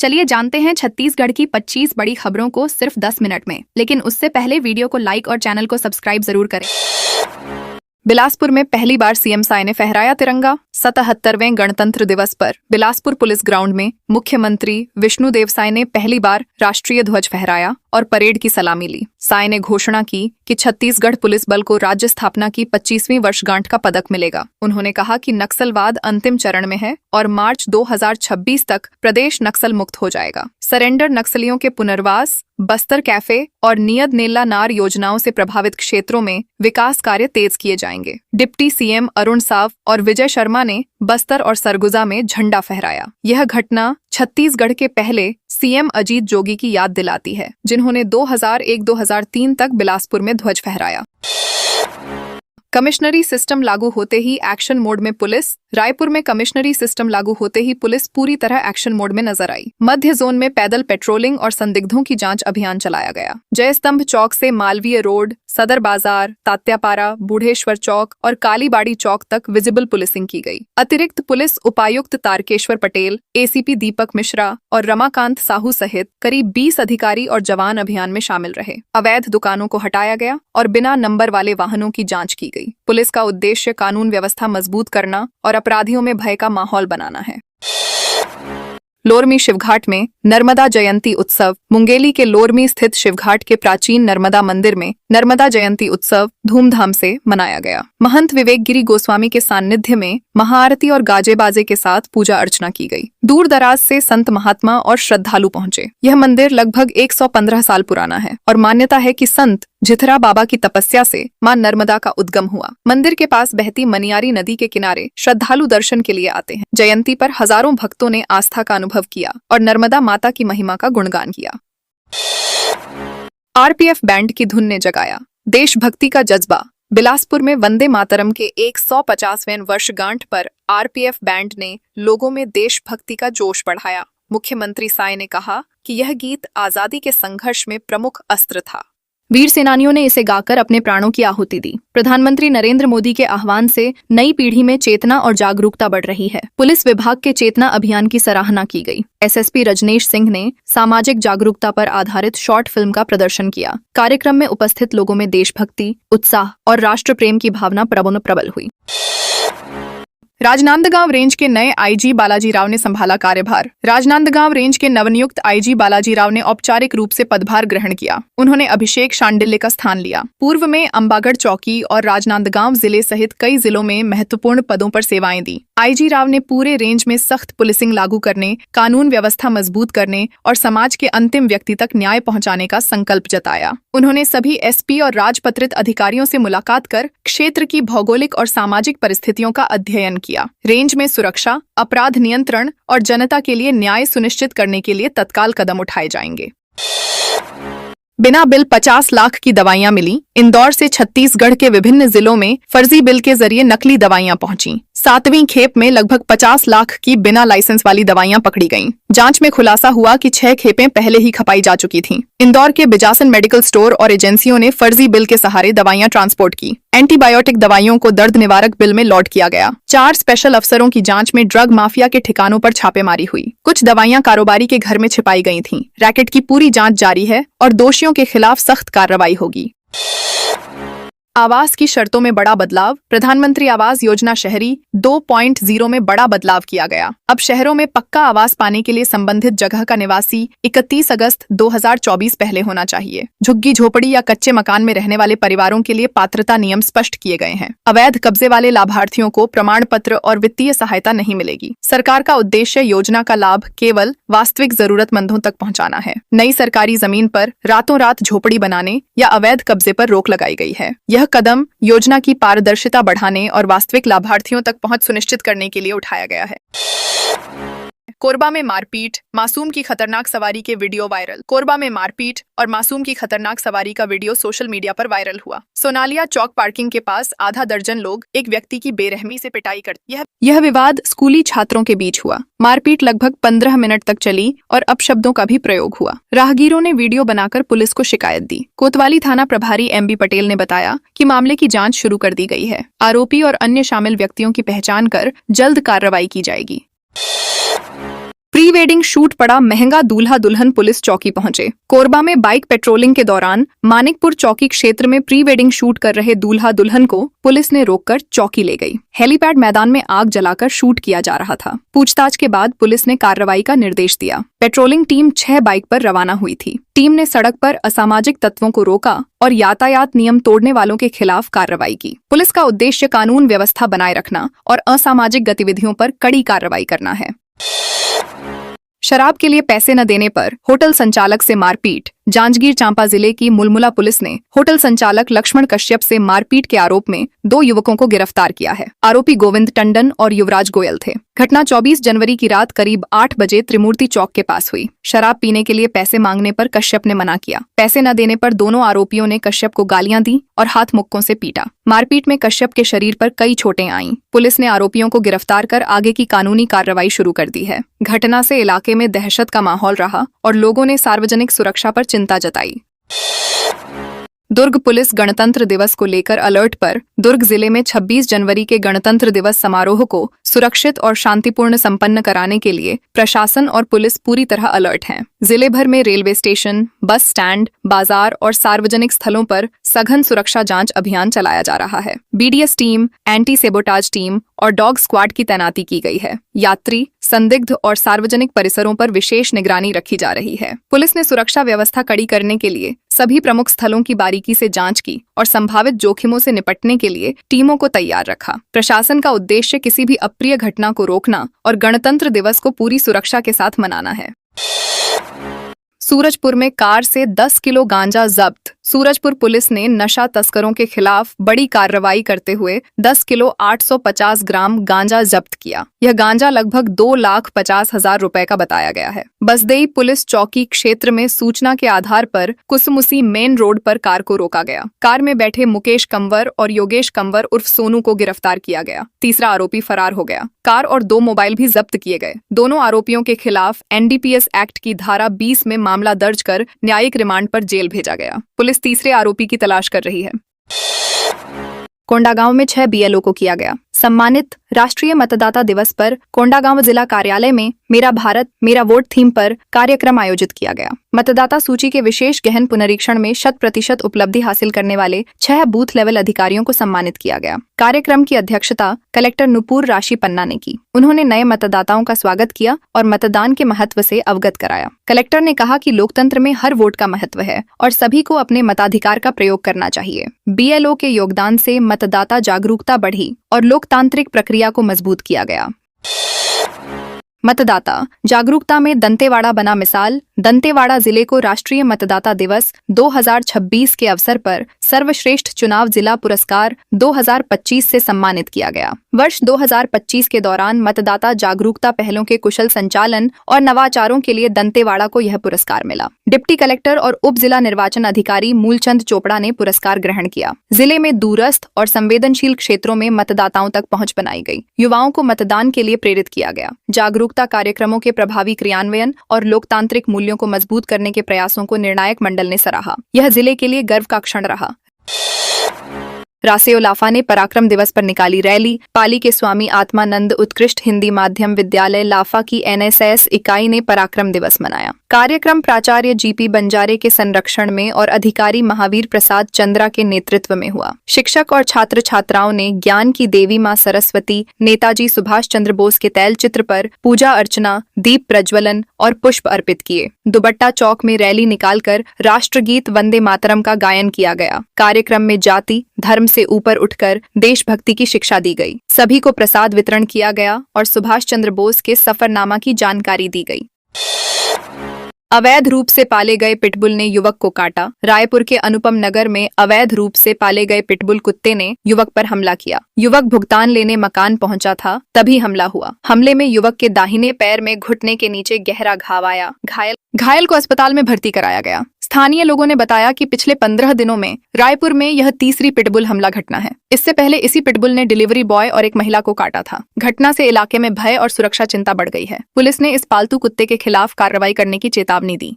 चलिए जानते हैं छत्तीसगढ़ की 25 बड़ी खबरों को सिर्फ 10 मिनट में, लेकिन उससे पहले वीडियो को लाइक और चैनल को सब्सक्राइब जरूर करें। बिलासपुर में पहली बार सीएम साय ने फहराया तिरंगा। 77वें गणतंत्र दिवस पर बिलासपुर पुलिस ग्राउंड में मुख्यमंत्री विष्णुदेव साय ने पहली बार राष्ट्रीय ध्वज फहराया और परेड की सलामी ली। साय ने घोषणा की कि छत्तीसगढ़ पुलिस बल को राज्य स्थापना की 25वीं वर्षगांठ का पदक मिलेगा। उन्होंने कहा कि नक्सलवाद अंतिम चरण में है और मार्च 2026 तक प्रदेश नक्सल मुक्त हो जाएगा। सरेंडर नक्सलियों के पुनर्वास, बस्तर कैफे और नियत नेला नार योजनाओं से प्रभावित क्षेत्रों में विकास कार्य तेज किए जाएंगे। डिप्टी सीएम अरुण साव और विजय शर्मा ने बस्तर और सरगुजा में झंडा फहराया। यह घटना छत्तीसगढ़ के पहले सीएम अजीत जोगी की याद दिलाती है, जिन्होंने 2001-2003 तक बिलासपुर में ध्वज फहराया। कमिश्नरी सिस्टम लागू होते ही एक्शन मोड में पुलिस। रायपुर में कमिश्नरी सिस्टम लागू होते ही पुलिस पूरी तरह एक्शन मोड में नजर आई। मध्य जोन में पैदल पेट्रोलिंग और संदिग्धों की जांच अभियान चलाया गया। जयस्तंभ चौक से मालवीय रोड, सदर बाजार, तात्यापारा, बूढ़ेश्वर चौक और कालीबाड़ी चौक तक विजिबल पुलिसिंग की गई। अतिरिक्त पुलिस उपायुक्त तारकेश्वर पटेल, एसीपी दीपक मिश्रा और रमाकांत साहू सहित करीब 20 अधिकारी और जवान अभियान में शामिल रहे। अवैध दुकानों को हटाया गया और बिना नंबर वाले वाहनों की जांच की गई। पुलिस का उद्देश्य कानून व्यवस्था मजबूत करना और अपराधियों में भय का माहौल बनाना है। लोरमी शिवघाट में नर्मदा जयंती उत्सव। मुंगेली के लोरमी स्थित शिवघाट के प्राचीन नर्मदा मंदिर में नर्मदा जयंती उत्सव धूमधाम से मनाया गया। महंत विवेक गिरी गोस्वामी के सानिध्य में महाआरती और गाजे बाजे के साथ पूजा अर्चना की गई। दूर दराज से संत महात्मा और श्रद्धालु पहुंचे। यह मंदिर लगभग 115 साल पुराना है और मान्यता है कि संत झिथरा बाबा की तपस्या से मां नर्मदा का उद्गम हुआ। मंदिर के पास बहती मनियारी नदी के किनारे श्रद्धालु दर्शन के लिए आते हैं। जयंती पर हजारों भक्तों ने आस्था का अनुभव किया और नर्मदा माता की महिमा का गुणगान किया। आरपीएफ बैंड की धुन ने जगाया देशभक्ति का जज्बा। बिलासपुर में वंदे मातरम के 150वें वर्षगांठ पर आरपीएफ बैंड ने लोगों में देशभक्ति का जोश बढ़ाया। मुख्यमंत्री साय ने कहा कि यह गीत आजादी के संघर्ष में प्रमुख अस्त्र था। वीर सेनानियों ने इसे गाकर अपने प्राणों की आहुति दी। प्रधानमंत्री नरेंद्र मोदी के आह्वान से नई पीढ़ी में चेतना और जागरूकता बढ़ रही है। पुलिस विभाग के चेतना अभियान की सराहना की गई। एसएसपी रजनेश सिंह ने सामाजिक जागरूकता पर आधारित शॉर्ट फिल्म का प्रदर्शन किया। कार्यक्रम में उपस्थित लोगों में देशभक्ति, उत्साह और राष्ट्र प्रेम की भावना प्रबल हुई। राजनांदगांव रेंज के नए आईजी बालाजी राव ने संभाला कार्यभार। राजनांदगांव रेंज के नवनियुक्त आईजी बालाजी राव ने औपचारिक रूप से पदभार ग्रहण किया। उन्होंने अभिषेक शांडिल्य का स्थान लिया। पूर्व में अंबागढ़ चौकी और राजनांदगांव जिले सहित कई जिलों में महत्वपूर्ण पदों पर सेवाएं दी। आईजी राव ने पूरे रेंज में सख्त पुलिसिंग लागू करने, कानून व्यवस्था मजबूत करने और समाज के अंतिम व्यक्ति तक न्याय पहुंचाने का संकल्प जताया। उन्होंने सभी एसपी और राजपत्रित अधिकारियों से मुलाकात कर क्षेत्र की भौगोलिक और सामाजिक परिस्थितियों का अध्ययन किया। रेंज में सुरक्षा, अपराध नियंत्रण और जनता के लिए न्याय सुनिश्चित करने के लिए तत्काल कदम उठाए जाएंगे। बिना बिल 50 लाख की दवाइयां मिली। इंदौर से छत्तीसगढ़ के विभिन्न जिलों में फर्जी बिल के जरिए नकली दवाइयां पहुंची। 7वीं खेप में लगभग 50 लाख की बिना लाइसेंस वाली दवाइयां पकड़ी गईं। जांच में खुलासा हुआ कि 6 खेपें पहले ही खपाई जा चुकी थीं। इंदौर के बिजासन मेडिकल स्टोर और एजेंसियों ने फर्जी बिल के सहारे दवाइयां ट्रांसपोर्ट की। एंटीबायोटिक दवाइयों को दर्द निवारक बिल में लॉट किया गया। 4 स्पेशल अफसरों की जांच में ड्रग माफिया के ठिकानों पर छापेमारी हुई। कुछ दवाइयां कारोबारी के घर में छिपाई गई थीं। रैकेट की पूरी जांच जारी है और दोषियों के खिलाफ सख्त कार्रवाई होगी। आवास की शर्तों में बड़ा बदलाव। प्रधानमंत्री आवास योजना शहरी 2.0 में बड़ा बदलाव किया गया। अब शहरों में पक्का आवास पाने के लिए संबंधित जगह का निवासी 31 अगस्त 2024 पहले होना चाहिए। झुग्गी झोपड़ी या कच्चे मकान में रहने वाले परिवारों के लिए पात्रता नियम स्पष्ट किए गए हैं। अवैध कब्जे वाले लाभार्थियों को प्रमाण पत्र और वित्तीय सहायता नहीं मिलेगी। सरकार का उद्देश्य योजना का लाभ केवल वास्तविक जरूरतमंदों तक पहुंचाना है। नई सरकारी जमीन पर रातों रात झोपड़ी बनाने या अवैध कब्जे पर रोक लगाई गई है। यह कदम योजना की पारदर्शिता बढ़ाने और वास्तविक लाभार्थियों तक पहुंच सुनिश्चित करने के लिए उठाया गया है। कोरबा में मारपीट, मासूम की खतरनाक सवारी के वीडियो वायरल। कोरबा में मारपीट और मासूम की खतरनाक सवारी का वीडियो सोशल मीडिया पर वायरल हुआ। सोनालिया चौक पार्किंग के पास आधा दर्जन लोग एक व्यक्ति की बेरहमी से पिटाई करते। यह विवाद स्कूली छात्रों के बीच हुआ। मारपीट लगभग 15 मिनट तक चली और अपशब्दों का भी प्रयोग हुआ। राहगीरों ने वीडियो बनाकर पुलिस को शिकायत दी। कोतवाली थाना प्रभारी एमबी पटेल ने बताया कि मामले की जांच शुरू कर दी गई है। आरोपी और अन्य शामिल व्यक्तियों की पहचान कर जल्द कार्रवाई की जाएगी। प्री वेडिंग शूट पड़ा महंगा, दूल्हा दुल्हन पुलिस चौकी पहुंचे। कोरबा में बाइक पेट्रोलिंग के दौरान मानिकपुर चौकी क्षेत्र में प्री वेडिंग शूट कर रहे दूल्हा दुल्हन को पुलिस ने रोककर चौकी ले गई। हेलीपैड मैदान में आग जलाकर शूट किया जा रहा था। पूछताछ के बाद पुलिस ने कार्रवाई का निर्देश दिया। पेट्रोलिंग टीम 6 बाइक पर रवाना हुई थी। टीम ने सड़क पर असामाजिक तत्वों को रोका और यातायात नियम तोड़ने वालों के खिलाफ कार्रवाई की। पुलिस का उद्देश्य कानून व्यवस्था बनाए रखना और असामाजिक गतिविधियों पर कड़ी कार्रवाई करना है। शराब के लिए पैसे न देने पर होटल संचालक से मारपीट। जांजगीर चांपा जिले की मुलमुला पुलिस ने होटल संचालक लक्ष्मण कश्यप से मारपीट के आरोप में 2 युवकों को गिरफ्तार किया है। आरोपी गोविंद टंडन और युवराज गोयल थे। घटना 24 जनवरी की रात करीब 8 बजे त्रिमूर्ति चौक के पास हुई। शराब पीने के लिए पैसे मांगने पर कश्यप ने मना किया। पैसे न देने पर दोनों आरोपियों ने कश्यप को गालियां दी और हाथ मुक्कों से पीटा। मारपीट में कश्यप के शरीर पर कई चोटें आईं। पुलिस ने आरोपियों को गिरफ्तार कर आगे की कानूनी कार्रवाई शुरू कर दी है। घटना से इलाके में दहशत का माहौल रहा और लोगों ने सार्वजनिक सुरक्षा पर चिंता जताई। दुर्ग पुलिस गणतंत्र दिवस को लेकर अलर्ट पर। दुर्ग जिले में 26 जनवरी के गणतंत्र दिवस समारोह को सुरक्षित और शांतिपूर्ण संपन्न कराने के लिए प्रशासन और पुलिस पूरी तरह अलर्ट हैं। जिले भर में रेलवे स्टेशन, बस स्टैंड, बाजार और सार्वजनिक स्थलों पर सघन सुरक्षा जांच अभियान चलाया जा रहा है। BDS team, anti sabotage team और डॉग स्क्वाड की तैनाती की गई है। यात्री, संदिग्ध और सार्वजनिक परिसरों पर विशेष निगरानी रखी जा रही है। पुलिस ने सुरक्षा व्यवस्था कड़ी करने के लिए सभी प्रमुख स्थलों की बारीकी से जांच की और संभावित जोखिमों से निपटने के लिए टीमों को तैयार रखा। प्रशासन का उद्देश्य किसी भी अप्रिय घटना को रोकना और गणतंत्र दिवस को पूरी सुरक्षा के साथ मनाना है। सूरजपुर में कार से 10 किलो गांजा जब्त। सूरजपुर पुलिस ने नशा तस्करों के खिलाफ बड़ी कार्रवाई करते हुए 10 किलो 850 ग्राम गांजा जब्त किया। यह गांजा लगभग 2,50,000 रुपए का बताया गया है। बसदेई पुलिस चौकी क्षेत्र में सूचना के आधार पर कुसमुसी मेन रोड पर कार को रोका गया। कार में बैठे मुकेश कंवर और योगेश कंवर उर्फ सोनू को गिरफ्तार किया गया। तीसरा आरोपी फरार हो गया। कार और 2 मोबाइल भी जब्त किए गए। दोनों आरोपियों के खिलाफ एनडीपीएस एक्ट की धारा 20 में मामला दर्ज कर न्यायिक रिमांड पर जेल भेजा गया। पुलिस तीसरे आरोपी की तलाश कर रही है। कोंडागांव में 6 बीएलओ को किया गया सम्मानित। राष्ट्रीय मतदाता दिवस पर कोंडागांव जिला कार्यालय में मेरा भारत मेरा वोट थीम पर कार्यक्रम आयोजित किया गया। मतदाता सूची के विशेष गहन पुनरीक्षण में 100% उपलब्धि हासिल करने वाले 6 बूथ लेवल अधिकारियों को सम्मानित किया गया। कार्यक्रम की अध्यक्षता कलेक्टर नुपुर राशि पन्ना ने की। उन्होंने नए मतदाताओं का स्वागत किया और मतदान के महत्व से अवगत कराया। कलेक्टर ने कहा कि लोकतंत्र में हर वोट का महत्व है और सभी को अपने मताधिकार का प्रयोग करना चाहिए। बीएलओ के योगदान से मतदाता जागरूकता बढ़ी और लोकतांत्रिक प्रक्रिया को मजबूत किया गया। मतदाता जागरूकता में दंतेवाड़ा बना मिसाल। दंतेवाड़ा जिले को राष्ट्रीय मतदाता दिवस 2026 के अवसर पर सर्वश्रेष्ठ चुनाव जिला पुरस्कार 2025 से सम्मानित किया गया। वर्ष 2025 के दौरान मतदाता जागरूकता पहलों के कुशल संचालन और नवाचारों के लिए दंतेवाड़ा को यह पुरस्कार मिला। डिप्टी कलेक्टर और उप जिला निर्वाचन अधिकारी मूलचंद चोपड़ा ने पुरस्कार ग्रहण किया। जिले में दूरस्थ और संवेदनशील क्षेत्रों में मतदाताओं तक पहुंच बनाई गई। युवाओं को मतदान के लिए प्रेरित किया गया। जागरूकता कार्यक्रमों के प्रभावी क्रियान्वयन और लोकतांत्रिक मूल्यों को मजबूत करने के प्रयासों को निर्णायक मंडल ने सराहा। यह जिले के लिए गर्व का क्षण रहा। रासेओ लाफा ने पराक्रम दिवस पर निकाली रैली। पाली के स्वामी आत्मानंद उत्कृष्ट हिंदी माध्यम विद्यालय लाफा की एनएसएस इकाई ने पराक्रम दिवस मनाया। कार्यक्रम प्राचार्य जीपी बंजारे के संरक्षण में और अधिकारी महावीर प्रसाद चंद्रा के नेतृत्व में हुआ। शिक्षक और छात्र छात्राओं ने ज्ञान की देवी मां सरस्वती, नेताजी सुभाष चंद्र बोस के तैल चित्र पर पूजा अर्चना, दीप प्रज्वलन और पुष्प अर्पित किए। दुबट्टा चौक में रैली निकालकर राष्ट्रगीत वंदे मातरम का गायन किया गया। कार्यक्रम में जाति धर्म से ऊपर उठकर देशभक्ति की शिक्षा दी गई। सभी को प्रसाद वितरण किया गया और सुभाष चंद्र बोस के सफरनामा की जानकारी दी गई। अवैध रूप से पाले गए पिटबुल ने युवक को काटा। रायपुर के अनुपम नगर में अवैध रूप से पाले गए पिटबुल कुत्ते ने युवक पर हमला किया। युवक भुगतान लेने मकान पहुंचा था, तभी हमला हुआ। हमले में युवक के दाहिने पैर में घुटने के नीचे गहरा घाव आया। घायल को अस्पताल में भर्ती कराया गया। स्थानीय लोगों ने बताया कि पिछले 15 दिनों में रायपुर में यह तीसरी पिटबुल हमला घटना है। इससे पहले इसी पिटबुल ने डिलीवरी बॉय और एक महिला को काटा था। घटना से इलाके में भय और सुरक्षा चिंता बढ़ गई है। पुलिस ने इस पालतू कुत्ते के खिलाफ कार्रवाई करने की चेतावनी दी।